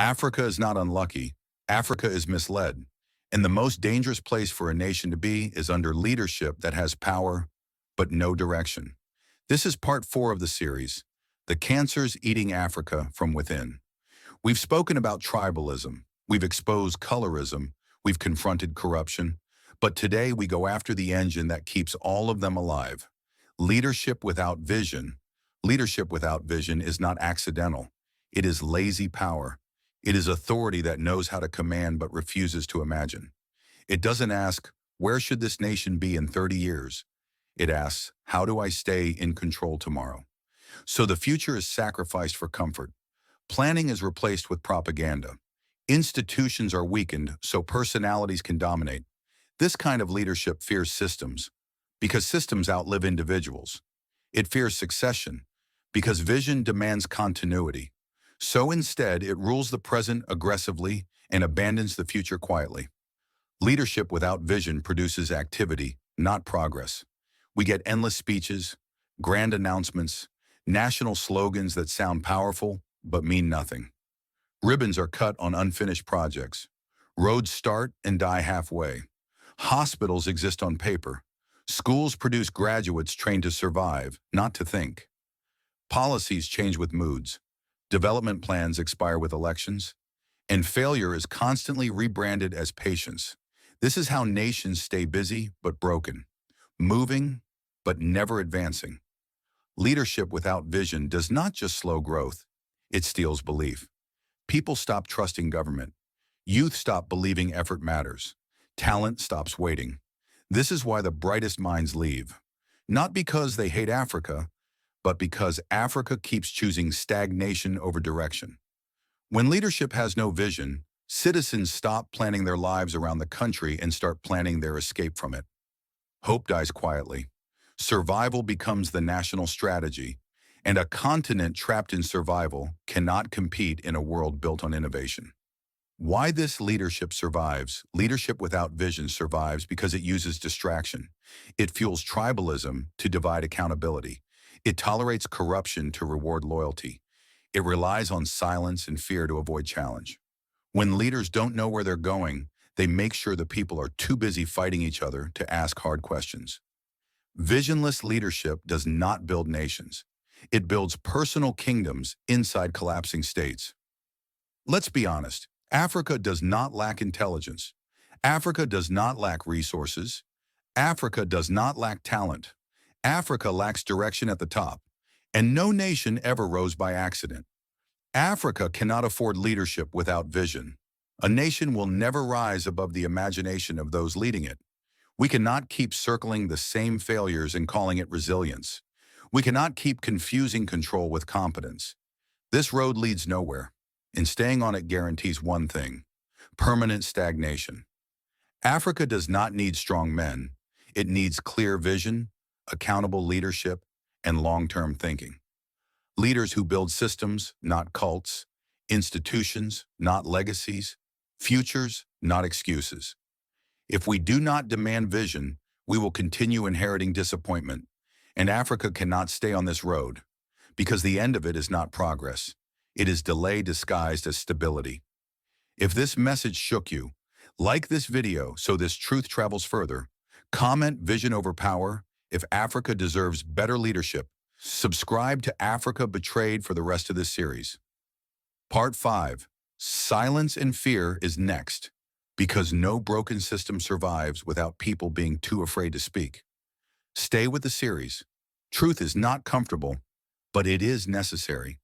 Africa is not unlucky. Africa is misled. And the most dangerous place for a nation to be is under leadership that has power, but no direction. This is part 4 of the series, The Cancers Eating Africa from Within. We've spoken about tribalism, we've exposed colorism, we've confronted corruption, but today we go after the engine that keeps all of them alive. Leadership without vision. Leadership without vision is not accidental. It is lazy power. It is authority that knows how to command but refuses to imagine. It doesn't ask, where should this nation be in 30 years? It asks, how do I stay in control tomorrow? So the future is sacrificed for comfort. Planning is replaced with propaganda. Institutions are weakened so personalities can dominate. This kind of leadership fears systems, because systems outlive individuals. It fears succession, because vision demands continuity. So instead, it rules the present aggressively and abandons the future quietly. Leadership without vision produces activity, not progress. We get endless speeches, grand announcements, national slogans that sound powerful but mean nothing. Ribbons are cut on unfinished projects. Roads start and die halfway. Hospitals exist on paper. Schools produce graduates trained to survive, not to think. Policies change with moods. Development plans expire with elections. And failure is constantly rebranded as patience. This is how nations stay busy but broken, moving but never advancing. Leadership without vision does not just slow growth, it steals belief. People stop trusting government. Youth stop believing effort matters. Talent stops waiting. This is why the brightest minds leave. Not because they hate Africa, but because Africa keeps choosing stagnation over direction. When leadership has no vision, citizens stop planning their lives around the country and start planning their escape from it. Hope dies quietly. Survival becomes the national strategy, and a continent trapped in survival cannot compete in a world built on innovation. Why this leadership survives? Leadership without vision survives because it uses distraction. It fuels tribalism to divide accountability. It tolerates corruption to reward loyalty. It relies on silence and fear to avoid challenge. When leaders don't know where they're going, they make sure the people are too busy fighting each other to ask hard questions. Visionless leadership does not build nations. It builds personal kingdoms inside collapsing states. Let's be honest, Africa does not lack intelligence. Africa does not lack resources. Africa does not lack talent. Africa lacks direction at the top, and no nation ever rose by accident. Africa cannot afford leadership without vision. A nation will never rise above the imagination of those leading it. We cannot keep circling the same failures and calling it resilience. We cannot keep confusing control with competence. This road leads nowhere, and staying on it guarantees one thing: permanent stagnation. Africa does not need strong men. It needs clear vision, accountable leadership, and long-term thinking. Leaders who build systems, not cults, institutions, not legacies, futures, not excuses. If we do not demand vision, we will continue inheriting disappointment, and Africa cannot stay on this road, because the end of it is not progress. It is delay disguised as stability. If this message shook you, like this video so this truth travels further, comment vision over power. If Africa deserves better leadership, subscribe to Africa Betrayed for the rest of this series. Part 5, Silence and Fear is next, because no broken system survives without people being too afraid to speak. Stay with the series. Truth is not comfortable, but it is necessary.